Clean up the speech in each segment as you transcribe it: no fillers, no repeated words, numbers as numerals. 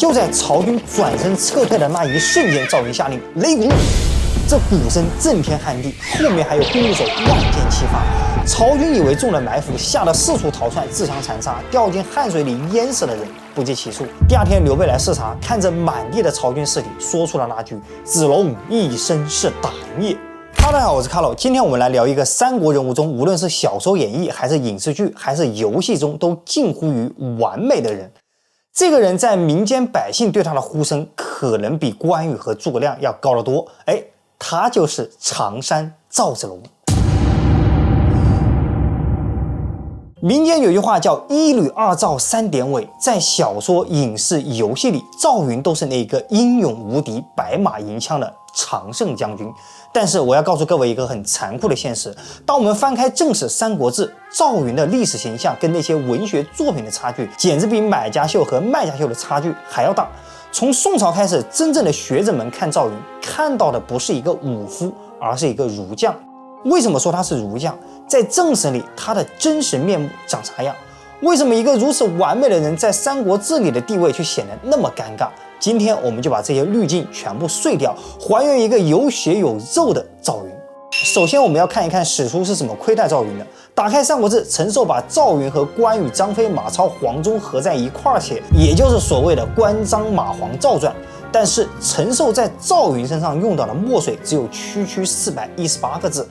就在曹軍轉身撤退的那一瞬間，趙雲下令擂鼓，這鼓聲震天撼地，後面還有弓弩手萬箭齊發。曹軍以為中了埋伏，嚇得四處逃竄，自相殘殺，掉進汗水裡淹死了人不計其數。第二天，劉備來視察，看着滿地的曹軍屍體，說出了那句“子龍一身是膽也”。大家好，我是卡洛，今天我们来聊一個三國人物中，無論是小說演義，還是影視劇，還是遊戲中，都近乎於完美的人。這個人在民間百姓對他的呼聲，可能比關羽和諸葛亮要高得多。哎，他就是常山趙子龍。民間有句話叫一呂二趙三典韋，在小說、影視、遊戲裡，趙雲都是那個英勇無敵、白馬銀槍的常勝將軍。但是我要告訴各位一個很殘酷的現實，當我們翻開正史《三國志》，趙雲的歷史形象跟那些文學作品的差距，簡直比買家秀和賣家秀的差距還要大。從宋朝開始，真正的學者們看趙雲，看到的不是一個武夫，而是一個儒將。為什麼說他是儒將？在正史裡，他的真實面目長啥樣？為什麼一個如此完美的人，在《三國志》裡的地位卻顯得那麼尷尬？今天我們就把這些濾鏡全部碎掉，還原一個有血有肉的趙雲。首先，我們要看一看史書是怎麼虧待趙雲的。打開《三國志》，陳壽把趙雲和關羽、張飛、馬超、黃忠合在一塊兒寫，也就是所謂的關張馬黃趙傳。但是陳壽在趙雲身上用到的墨水只有區區418個字。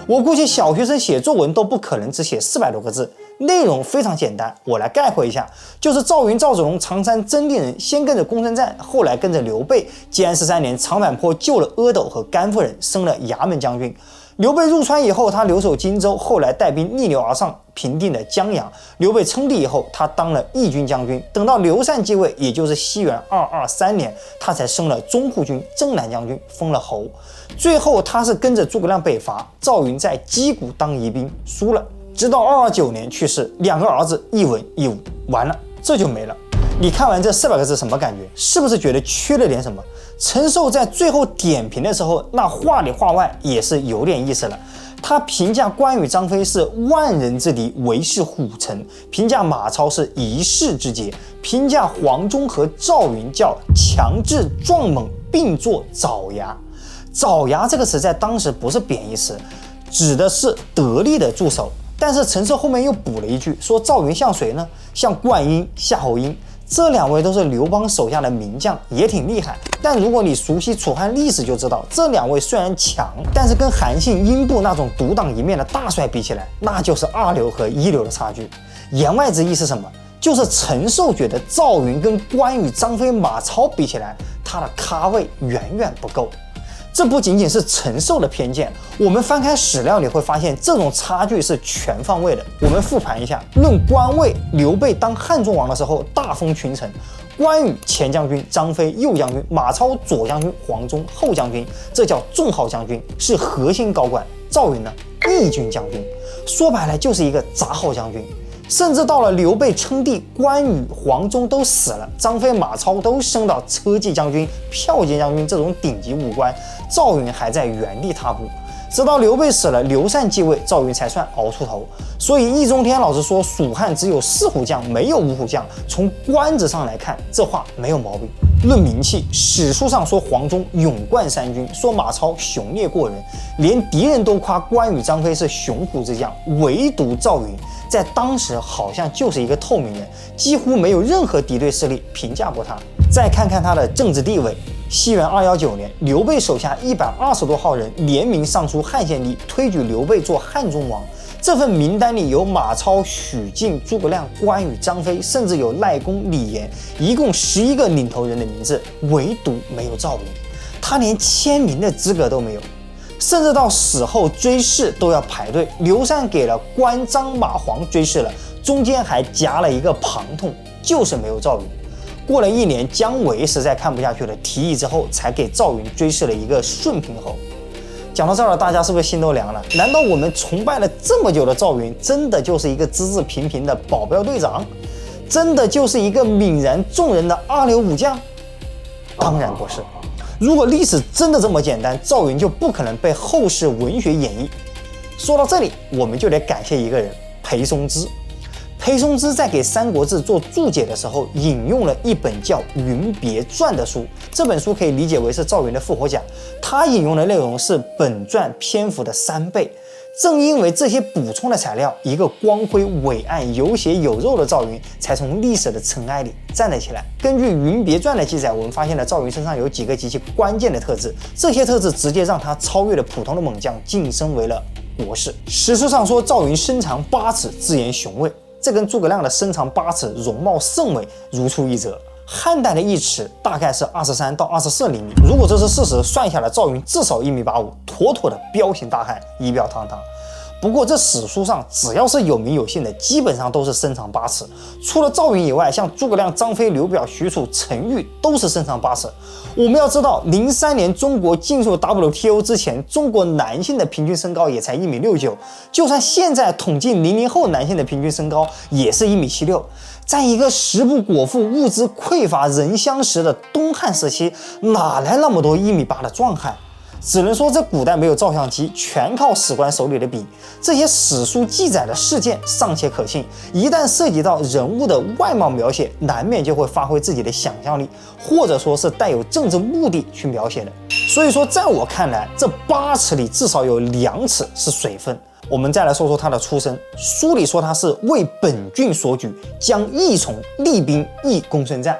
我估計小學生寫作文都不可能只寫400多個字，內容非常簡單，我來概括一下，就是趙雲趙子龍常山真定人，先跟着公孫瓚，後來跟着劉備，建安13年長坂坡救了阿斗和甘夫人，升了衙門將軍。劉備入川以後，他留守荊州，後來帶兵逆流而上，平定了江陽。劉備稱帝以後，他當了義軍將軍。等到劉禪繼位，也就是西元223年，他才升了中护軍征南將軍，封了侯。最後，他是跟着諸葛亮北伐，趙雲在箕谷當疑兵，輸了。直到229年去世，兩個兒子一文一武，完了，這就沒了。你看完這400個字什麼感覺？是不是覺得缺了點什麼？陳壽在最後點評的時候，那話裡話外也是有點意思了。他評價關羽、張飛是萬人之敵，唯是虎臣；評價馬超是一世之傑；評價黃忠和趙雲叫強智壯猛，並作爪牙。爪牙這個詞在當時不是貶義詞，指的是得力的助手。但是陳壽後面又補了一句，說趙雲像誰呢？像灌嬰、夏侯嬰。這兩位都是劉邦手下的名將，也挺厲害。但如果你熟悉楚漢歷史，就知道這兩位雖然強，但是跟韓信、英布那種獨當一面的大帥比起來，那就是2流和1流的差距。言外之意是什麼？就是陳壽覺得趙雲跟關羽、張飛、馬超比起來，他的咖位遠遠不夠。這不僅僅是陳壽的偏見，我們翻開史料你會發現這種差距是全方位的。我們復盤一下，論官位，劉備當漢中王的時候大封群臣，關羽前將軍，張飛右將軍，馬超左將軍，黃忠後將軍，這叫重號將軍，是核心高官。趙雲呢，義軍將軍，說白了就是一個雜號將軍。甚至到了劉備稱帝，關羽、黃忠都死了，張飛、馬超都升到車骑將軍、驃騎將軍這種頂級武官，趙雲還在原地踏步。直到劉備死了，劉禪繼位，趙雲才算熬出頭。所以易中天老師說蜀漢只有4虎將，沒有5虎將，從官職上來看，這話沒有毛病。論名氣，史書上說黃忠勇冠三軍，說馬超雄烈過人，連敵人都誇關羽、張飛是雄虎之將，唯獨趙雲在當時好像就是一個透明人，幾乎沒有任何敵對勢力評價過他。再看看他的政治地位，西元219年，劉備手下120多號人聯名上書漢獻帝，推舉劉備做漢中王。這份名單裡有馬超、許靖、諸葛亮、關羽、張飛，甚至有賴公、李嚴，一共11個領頭人的名字，唯獨沒有趙雲，他連簽名的資格都沒有。甚至到死後追諡都要排隊，劉禪給了關張馬黃追諡了，中間還夾了一個龐統，就是沒有趙雲。過了1年，姜維實在看不下去了，提議之後才給趙雲追諡了一個順平侯。講到這兒了，大家是不是心都涼了？難道我們崇拜了這麼久的趙雲，真的就是一個资質平平的保鏢隊長？真的就是一個泯然众人的2流武將？當然不是。如果歷史真的這麼簡單，趙雲就不可能被後世文學演繹。說到這裡，我們就得感謝一個人，裴松之。裴松之在給《三國志》做注解的時候，引用了一本叫《雲別傳》的書。這本書可以理解為是趙雲的復活講，他引用的內容是本傳篇幅的3倍。正因為這些補充的材料，一個光輝偉岸、有血有肉的趙雲才從歷史的塵埃裡站了起來。根據《雲別傳》的記載，我們發現了趙雲身上有幾個極其關鍵的特質，這些特質直接讓他超越了普通的猛將，晉升為了國士。史書上說趙雲身長8尺，姿顏雄偉，這跟諸葛亮的身長8尺、容貌甚偉如出一轍。漢代的1尺大概是23到24厘米，如果這是事實，算下來趙雲至少1.85米，妥妥的彪形大漢，儀表堂堂。不過这史書上只要是有名有姓的，基本上都是身长8尺。除了趙雲以外，像諸葛亮、张飛、刘表、許褚、陳玉都是身长8尺。我們要知道，03年中國進入 WTO 之前，中国男性的平均身高也才1.69米，就算現在統計00後男性的平均身高也是1.76米。在一個食不果腹、物資匱乏、人相食的东漢時期，哪來那麼多1.8米的壯漢？只能說這古代沒有照相機，全靠史官手裡的筆。這些史書記載的事件尚且可信，一旦涉及到人物的外貌描寫，難免就會發揮自己的想象力，或者說是帶有政治目的去描寫的。所以說，在我看來，這8尺裡至少有2尺是水分。我們再來說說他的出身，書裡說他是為本郡所舉，將義從厲兵役公孫瓚。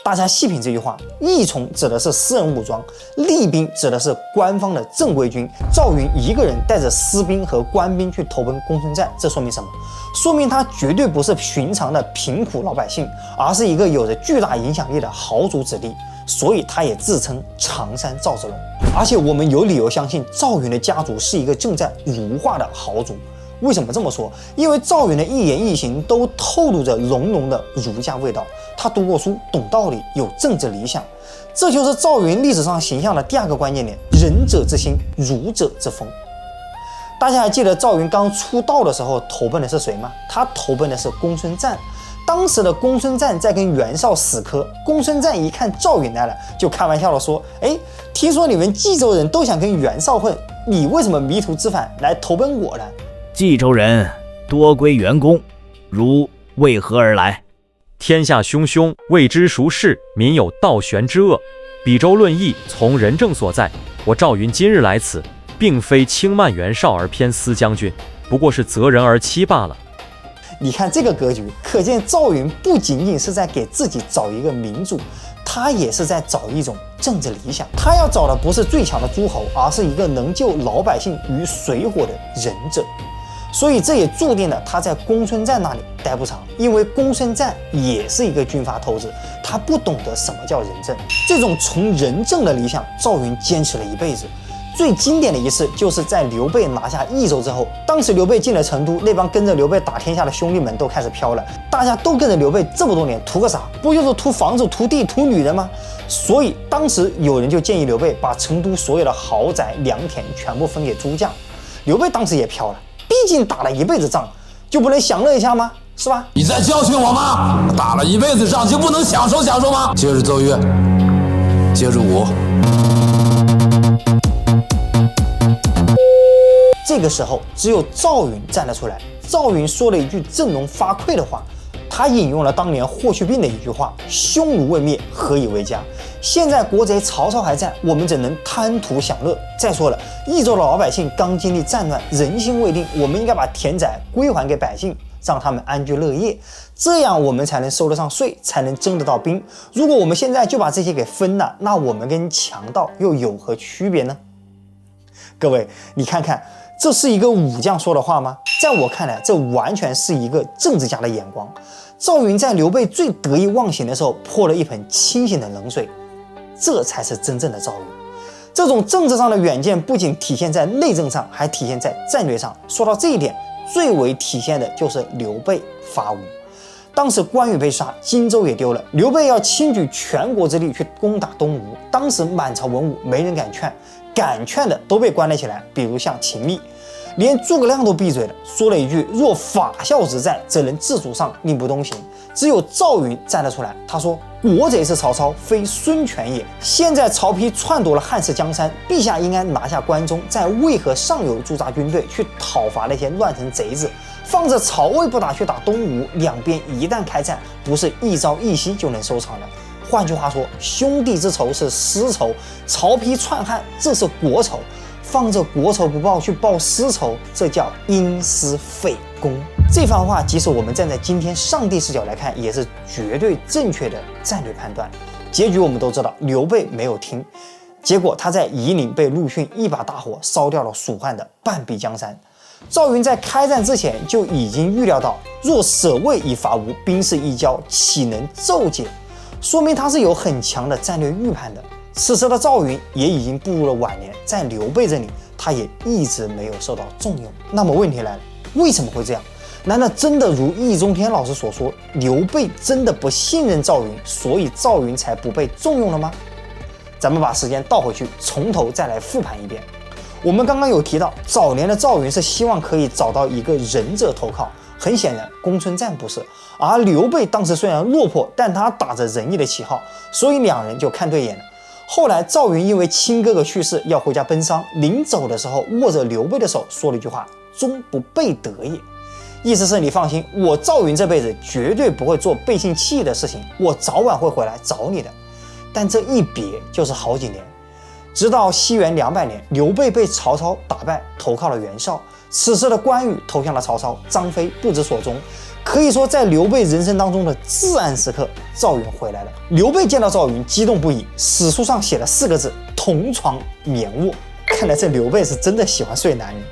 大家細品這句話，義從指的是私人武裝，厲兵指的是官方的正規軍。趙雲一個人帶着私兵和官兵去投奔公孫瓚，這說明什麼？說明他絕對不是尋常的貧苦老百姓，而是一個有着巨大影響力的豪族子弟。所以他也自稱常山趙子龍。而且我們有理由相信趙雲的家族是一個正在儒化的豪族。為什麼這麼說？因為趙雲的一言一行都透露着濃濃的儒家味道。他讀過書，懂道理，有政治理想，這就是趙雲歷史上形象的第2個關鍵點：仁者之心，儒者之風。大家還記得趙雲剛出道的時候投奔的是誰嗎？他投奔的是公孫瓚。當時的公孫瓚在跟袁紹死磕，公孫瓚一看趙雲來了，就開玩笑地說：“哎，聽說你們冀州人都想跟袁紹混，你為什麼迷途知返來投奔我呢？”冀州人多歸袁公，如為何而來？天下汹汹，未知孰是，民有倒懸之惡。比州論義，從仁政所在。我趙雲今日來此，並非輕慢袁紹而偏私將軍，不過是擇人而欺罷了。你看這個格局，可見趙雲不僅僅是在給自己找一個明主，他也是在找一種政治理想。他要找的不是最強的諸侯，而是一個能救老百姓於水火的仁者。所以這也注定了他在公孫瓚那裡待不長，因為公孫瓚也是一個軍閥頭子，他不懂得什麼叫仁政。這種從仁政的理想，趙雲堅持了一輩子。最經典的一次就是在劉備拿下益州之後，當時劉備進了成都，那幫跟着劉備打天下的兄弟們都開始飄了。大家都跟着劉備這麼多年，圖個啥？不就是圖房子、图地、圖女人嗎？所以當時有人就建議劉備把成都所有的豪宅、良田全部分給诸將。劉備當時也飄了，畢竟打了一輩子仗，就不能享樂一下嗎？是吧？你在教訓我嗎？打了一輩子仗就不能享受享受嗎？接着奏乐，接着舞。這個時候，只有趙雲站了出來。趙雲說了一句振聾發聵的話，他引用了當年霍去病的一句話：“匈奴未滅，何以為家？”現在國賊曹操還在，我們怎能貪圖享樂？再說了，益州的老百姓剛經歷戰亂，人心未定，我們應該把田宅歸還給百姓，讓他們安居樂業，這樣我們才能收得上稅，才能徵得到兵。如果我們現在就把這些給分了，那我們跟強盜又有何區別呢？各位，你看看，這是一個武將說的話嗎？在我看來，這完全是一個政治家的眼光。趙雲在劉備最得意忘形的時候潑了一盆清醒的冷水，這才是真正的趙雲。這種政治上的遠見不僅體現在內政上，還體現在戰略上。說到這一點，最為體現的就是劉備伐吳。當時關羽被殺，荊州也丟了，劉備要傾舉全國之力去攻打東吳。當時滿朝文武沒人敢勸，敢勸的都被關了起來，比如像秦密，連諸葛亮都閉嘴了，說了一句：“若法孝之在，则能自主上，令不東行。”只有趙雲站了出來，他說：“國賊是曹操，非孫權也。現在曹丕篡奪了漢室江山，陛下應該拿下關中，再為何上游駐紮軍隊去討伐那些亂臣賊子？放着曹魏不打去打東吳，兩邊一旦開戰，不是一朝一夕就能收场的。換句話說，兄弟之仇是私仇，曹丕篡漢這是國仇，放着國仇不報去報私仇，這叫因私廢公。這番話即使我們站在今天上帝視角來看，也是絕對正確的戰略判斷。結局我們都知道，劉備沒有聽，結果他在夷陵被陸遜一把大火燒掉了蜀漢的半壁江山。趙雲在開戰之前就已經預料到，若舍魏以伐吳，兵事一交，豈能驟解？說明他是有很強的戰略預判的。此時的趙雲也已經步入了晚年，在劉備這裡，他也一直沒有受到重用。那麼問題來了，為什麼會這樣？難道真的如易中天老師所說，劉備真的不信任趙雲，所以趙雲才不被重用了嗎？咱們把時間倒回去，從頭再來復盤一遍。我們剛剛有提到，早年的趙雲是希望可以找到一個仁者投靠，很显然公孙瓚不是。而劉備當时雖然落魄，但他打着仁義的旗號，所以两人就看对眼了。後來趙雲因為親哥哥去世要回家奔喪，臨走的時候握着劉備的手說了一句話：“終不背德也。”意思是你放心，我趙雲這輩子絕對不會做背信棄義的事情，我早晚會回來找你的。但這一別就是好幾年。直到西元200年，劉備被曹操打敗，投靠了袁紹。此时的關羽投向了曹操，張飛不知所蹤。可以說，在劉備人生當中的至暗時刻，趙雲回來了。劉備見到趙雲，激動不已。史書上寫了4個字：同床眠臥。看來這劉備是真的喜歡睡男人。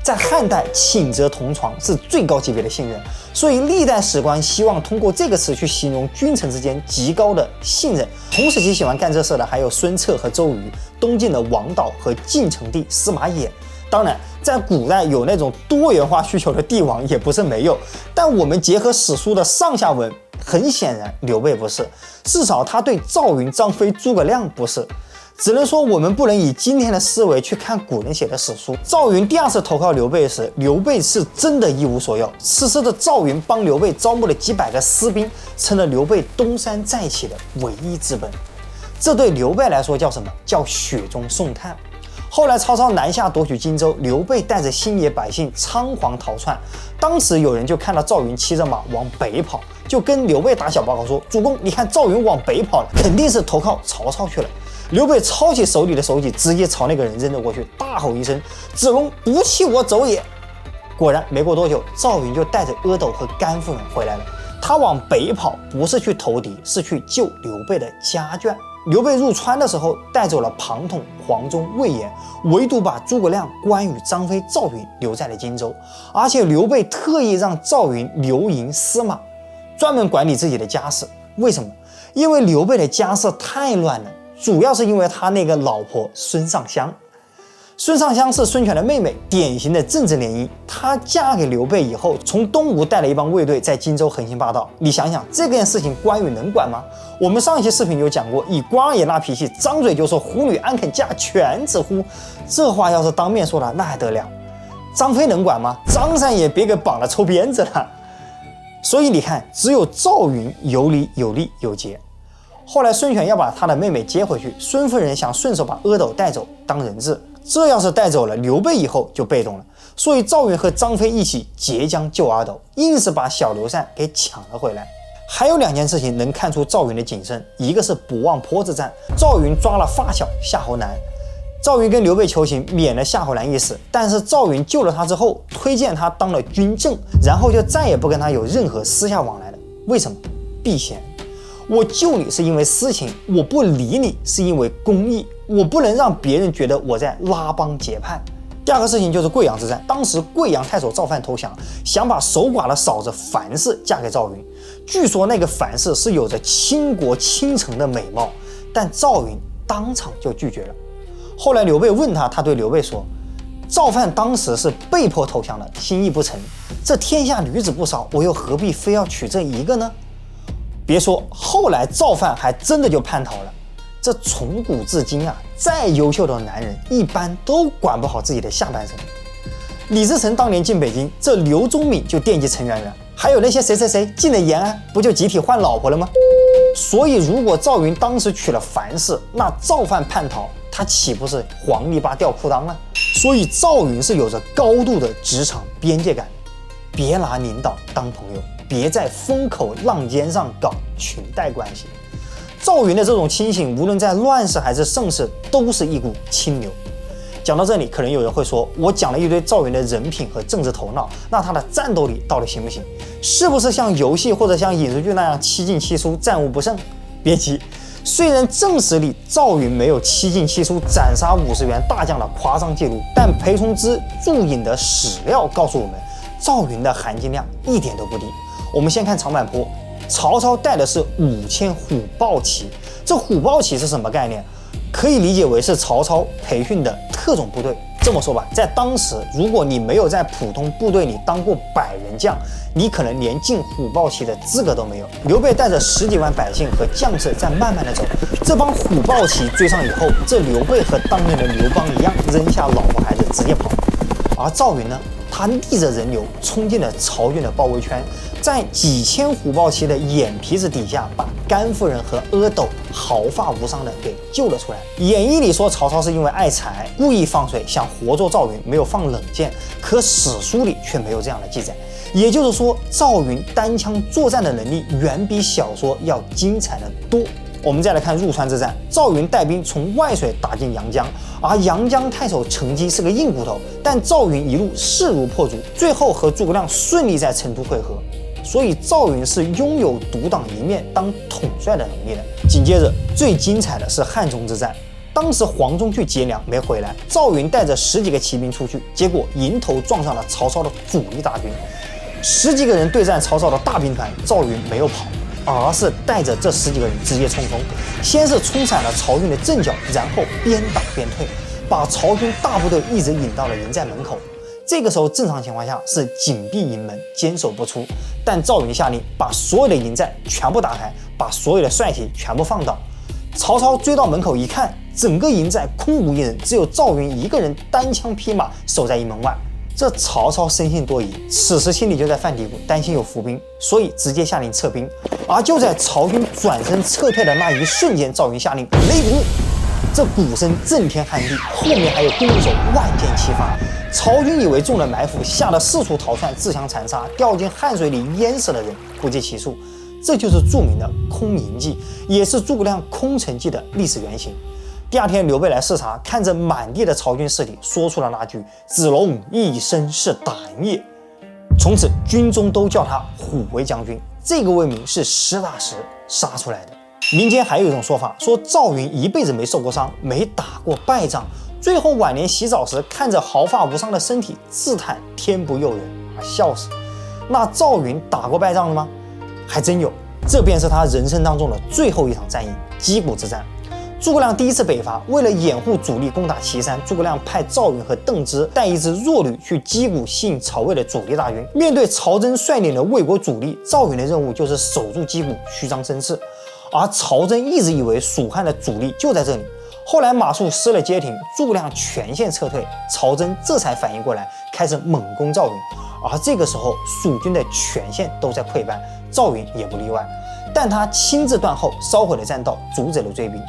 在漢代，寢則同床是最高級別的信任，所以歷代史官希望通過這個詞去形容君臣之間極高的信任。同時期喜歡幹這事的還有孫策和周瑜，東晉的王導和晉成帝司馬衍。當然，在古代有那種多元化需求的帝王也不是沒有，但我們結合史書的上下文，很顯然劉備不是，至少他對趙雲、張飛、諸葛亮不是。只能說我們不能以今天的思維去看古人寫的史書。趙雲第2次投靠劉備時，劉備是真的一無所有。此時的趙雲幫劉備招募了幾百個私兵，成了劉備東山再起的唯一資本。這對劉備來說叫什麼？叫雪中送炭。後來曹操南下奪取荊州，劉備帶着新野百姓倉皇逃竄。當時有人就看到趙雲騎着馬往北跑，就跟劉備打小報告說：“主公，你看趙雲往北跑了，肯定是投靠曹操去了。”劉備抄起手裡的手戟，直接朝那個人扔了過去，大吼一聲：“子龍不棄我走也！”果然，沒過多久，趙雲就帶着阿斗和甘夫人回來了。他往北跑，不是去投敵，是去救劉備的家眷。劉備入川的時候，帶走了龐統、黃忠、魏延，唯獨把諸葛亮、關羽、張飛、趙雲留在了荊州。而且劉備特意讓趙雲留營司馬，專門管理自己的家事。為什麼？因為劉備的家事太亂了。主要是因為他那個老婆孫尚香。孫尚香是孫權的妹妹，典型的政治聯姻。她嫁給劉備以後，從東吳帶了一幫衛隊在荊州橫行霸道。你想想，這件事情關羽能管嗎？我們上一期視頻有講過，以關二爺那脾氣，張嘴就說虎女安肯嫁，犬子乎？這話要是當面說了，那還得了？張飛能管嗎？張三爺別給綁了抽鞭子了。所以你看，只有趙雲有理有利有節。後來孫權要把他的妹妹接回去，孫夫人想順手把阿斗帶走當人質，這要是帶走了劉備以後就被動了。所以趙雲和張飛一起截江救阿斗，硬是把小劉禪給搶了回來。還有2件事情能看出趙雲的謹慎，一個是博望坡之戰，趙雲抓了發小夏侯南，趙雲跟劉備求情，免了夏侯南一死，但是趙雲救了他之後，推薦他當了軍正，然後就再也不跟他有任何私下往来了。為什麼？避嫌。我救你是因為私情，我不理你是因為公義，我不能讓別人覺得我在拉幫結派。第2個事情就是貴陽之戰，當時貴陽太守趙範投降，想把守寡的嫂子樊氏嫁給趙雲。據說那個樊氏是有着倾國傾城的美貌，但趙雲當場就拒絕了。後來劉備問他，他對劉備說：“趙範當時是被迫投降了，心意不誠。這天下女子不少，我又何必非要娶這一個呢？”別說，後來趙範還真的就叛逃了。這從古至今啊，再優秀的男人一般都管不好自己的下半身。李自成當年進北京，這劉宗敏就惦記陳圓圓，還有那些誰進了延安，不就集體換老婆了嗎？所以，如果趙雲當時娶了樊氏，那趙範叛逃，他豈不是黃泥巴掉褲襠啊？所以趙雲是有着高度的職場邊界感。別拿領導當朋友，別在風口浪尖上搞裙帶關係。趙雲的這種清醒，無論在亂世還是盛世，都是一股清流。講到這裡，可能有人會說，我講了一堆趙雲的人品和政治頭腦，那他的戰鬥力到底行不行？是不是像遊戲或者像影視劇那樣七進七出、戰無不勝？別急，雖然正史裡趙雲沒有七進七出、斬殺50員大將的誇張記錄，但裴松之注引的史料告訴我們，趙雲的含金量一點都不低。我們先看長坂坡，曹操帶的是5000虎豹騎，這虎豹騎是什麼概念？可以理解為是曹操培訓的特種部队。這麼說吧，在當時，如果你沒有在普通部隊裡當過百人将，你可能连进虎豹骑的資格都沒有。刘備带着10幾万百姓和将士在慢慢的走，這幫虎豹骑追上以後，這劉備和當年的劉邦一樣，扔下老婆孩子直接跑。而趙雲呢，他逆着人流衝進了曹軍的包圍圈，在幾千虎豹騎的眼皮子底下，把甘夫人和阿斗毫发無傷的給救了出來。演義裡說曹操是因為愛財故意放水，想活捉趙雲，沒有放冷箭，可史書裡卻沒有這樣的記載。也就是說，趙雲單槍作戰的能力遠比小說要精彩的多。我們再來看入川之戰，趙雲帶兵從外水打進陽江，而陽江太守程基是個硬骨頭，但趙雲一路勢如破竹，最後和諸葛亮順利在成都會合。所以趙雲是擁有獨當一面當統帥的能力的。緊接着最精彩的是漢中之戰，當時黃忠去劫糧沒回來，趙雲帶着10幾個騎兵出去，結果迎頭撞上了曹操的主力大軍，10幾個人對戰曹操的大兵团，趙雲沒有跑，而是帶着這10幾個人直接冲，先是冲散了曹軍的陣腳，然後邊打邊退，把曹軍大部隊一直引到了營寨门口。這個時候正常情況下是緊閉營門，堅守不出，但趙雲下令把所有的營寨全部打開，把所有的帥旗全部放倒。曹操追到門口一看，整個營寨空無一人，只有趙雲一個人單槍匹馬守在營門外。這曹操深信多疑，此時心裡就在犯嘀咕，担心有伏兵，所以直接下令撤兵。而就在曹軍轉身撤退的那一瞬間，趙雲下令擂鼓，這鼓聲震天撼地，後面還有弓手萬箭齊發。曹軍以為中了埋伏，嚇得四處逃竄，自相殘殺，掉進漢水裡淹死的人不計其數。這就是著名的空營計，也是諸葛亮空城計的歷史原型。第二天，劉備來視察，看着滿地的曹軍屍體，說出了那句“子龍一身是膽也”。從此，軍中都叫他虎威將軍。這個威名是實打實殺出來的。民間還有一種說法，說趙雲一輩子沒受過傷，沒打過敗仗。最後晚年洗澡時，看着毫髮無傷的身體，自嘆天不佑人，而笑死。那趙雲打過敗仗了嗎？還真有，這便是他人生當中的最後一場戰役——擊鼓之戰。諸葛亮第一次北伐，為了掩護主力攻打岐山，諸葛亮派趙雲和鄧芝帶一支弱旅去擊鼓吸引曹魏的主力大軍。面對曹真率領的魏國主力，趙雲的任務就是守住擊鼓，虛張聲勢。而曹真一直以為蜀漢的主力就在這裡。後來馬謖失了街亭，諸葛亮全線撤退，曹真這才反應過來，開始猛攻趙雲。而這個時候，蜀軍的全線都在潰敗，趙雲也不例外。但他親自斷後，燒毀了棧道，阻止了追兵。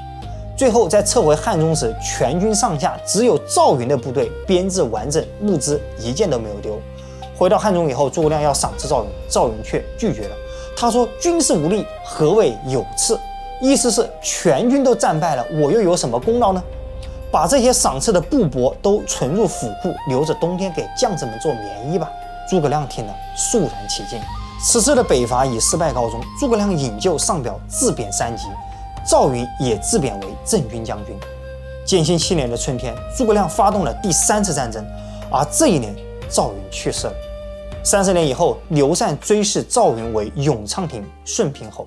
最後在撤回漢中時，全軍上下只有趙雲的部隊編制完整，物資一件都沒有丟。回到漢中以後，諸葛亮要賞賜趙雲，趙雲卻拒絕了。他說：“軍事無力，何謂有賜？”意思是全軍都戰敗了，我又有什麼功勞呢？把這些賞賜的布帛都存入府庫，留着冬天給將士們做棉衣吧。諸葛亮听了肅然起敬。此次的北伐以失敗告終，諸葛亮引咎上表，自貶3級，趙雲也自貶為正軍將軍。建興7年的春天，諸葛亮發動了第3次戰爭，而這一年趙雲去世了。30年以後，劉禪追諡趙雲為永昌亭順平侯。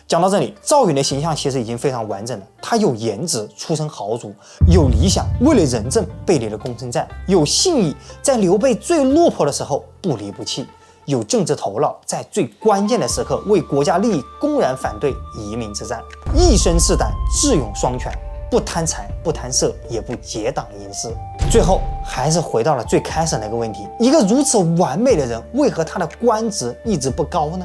講到這裡，趙雲的形象其實已經非常完整了。他有顏值，出身豪族；有理想，為了仁政背離了攻城戰；有信義，在劉備最落魄的時候不離不棄；有政治頭腦，在最關鍵的時刻為國家利益公然反對夷陵之戰。一身是膽，智勇雙全，不貪財，不貪色，也不結黨營私。最後還是回到了最開始那個問題：一個如此完美的人，為何他的官職一直不高呢？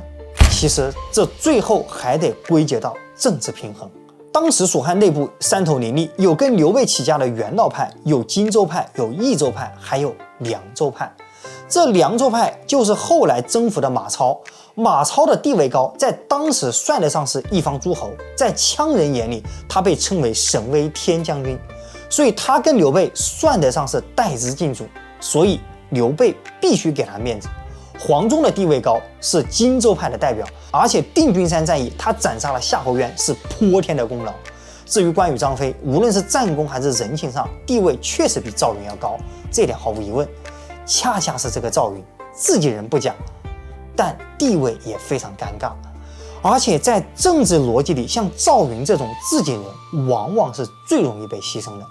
其實這最後還得歸結到政治平衡。當時蜀漢內部三頭林立，有跟劉備起家的袁紹派，有荊州派，有益州派，還有涼州派。這涼州派就是後來征服的馬超。馬超的地位高，在當時算得上是一方諸侯，在羌人眼裡，他被稱為神威天將軍，所以他跟劉備算得上是代之近主，所以劉備必須給他面子。黄忠的地位高，是荊州派的代表，而且定軍山戰役他斬殺了夏侯淵，是潑天的功勞。至於關羽、張飛，無論是戰功還是人情上，地位確實比趙雲要高，這點毫無疑問。恰恰是這個趙雲，自己人不講，但地位也非常尷尬。而且在政治邏輯裡，像趙雲這種自己人，往往是最容易被犧牲的。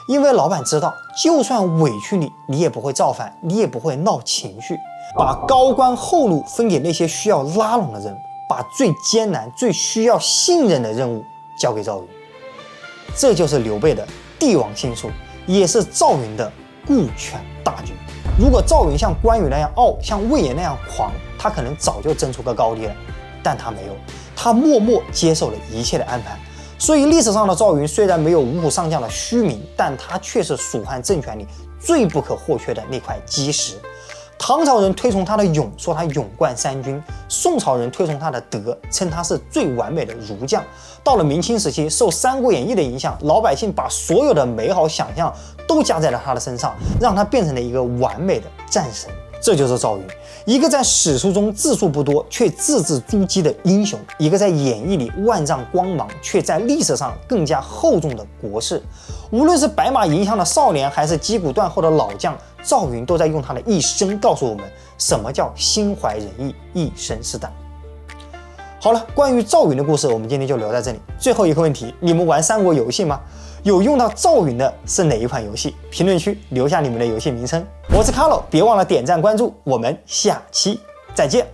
因為老闆知道，就算委屈你，你也不會造反，你也不會鬧情緒，把高官厚祿分給那些需要拉攏的人，把最艱難、最需要信任的任務交給趙雲。這就是劉備的帝王心術，也是趙雲的顧全大局。如果趙雲像關羽那樣傲，像魏延那樣狂，他可能早就爭出個高低了，但他沒有，他默默接受了一切的安排。所以歷史上的趙雲雖然沒有五虎上將的虛名，但他卻是蜀漢政權裡最不可或缺的那塊基石。唐朝人推崇他的勇，說他勇冠三军；宋朝人推崇他的德，稱他是最完美的儒将。到了明清时期，受《三国演義》的影響，老百姓把所有的美好想象都加在了他的身上，讓他变成了一個完美的戰神。這就是趙雲，一個在史書中字數不多卻字字珠璣的英雄，一個在演義裡萬丈光芒卻在歷史上更加厚重的國士。無論是白馬銀槍的少年，還是擊鼓斷後的老將，趙雲都在用他的一生告訴我們什麼叫心懷仁義，一身是膽。好了，關於趙雲的故事，我們今天就聊在這裡。最後一個問題，你們玩三國遊戲嗎？有用到趙雲的是哪一款遊戲？評論區留下你們的遊戲名稱。我是 Carlo，別忘了點讚關注，我們下期再見。